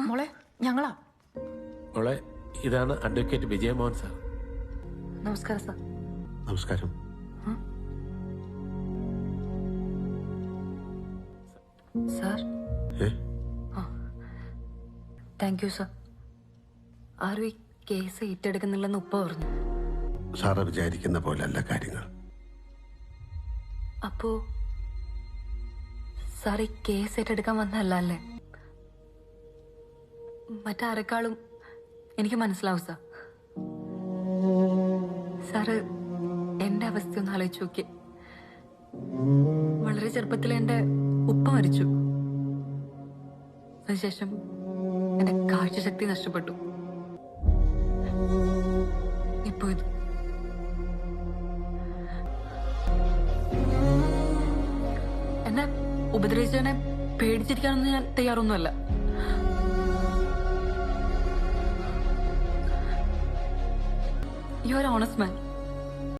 മോളെ ഞങ്ങളാ. മോളെ ഇതാണ് അഡ്വക്കേറ്റ് വിജയമോഹൻ സാർ. നമസ്കാരം സാർ. നമസ്കാരം. Sir thank you sir. ആരും ഈ കേസ് ഏറ്റെടുക്കുന്നില്ലെന്ന് ഉപ്പ പറഞ്ഞു. സാറ് വിചാരിക്കുന്ന പോലല്ല കാര്യങ്ങൾ. അപ്പോ സാർ ഈ കേസ് ഏറ്റെടുക്കാൻ വന്നല്ല അല്ലേ? മറ്റാരെക്കാളും എനിക്ക് മനസ്സിലാവും സാർ. സാറ് എന്റെ അവസ്ഥ ഒന്ന് ആലോചിച്ച് നോക്കി. വളരെ ചെറുപ്പത്തിൽ എന്റെ ഉപ്പ മരിച്ചു. അതിനുശേഷം എന്റെ കാഴ്ചശക്തി നഷ്ടപ്പെട്ടു. ഇപ്പോ ഇത് എന്നെ ഉപദ്രവിച്ചവനെ പേടിച്ചിരിക്കാനൊന്നും ഞാൻ തയ്യാറൊന്നുമല്ല. You are honest man.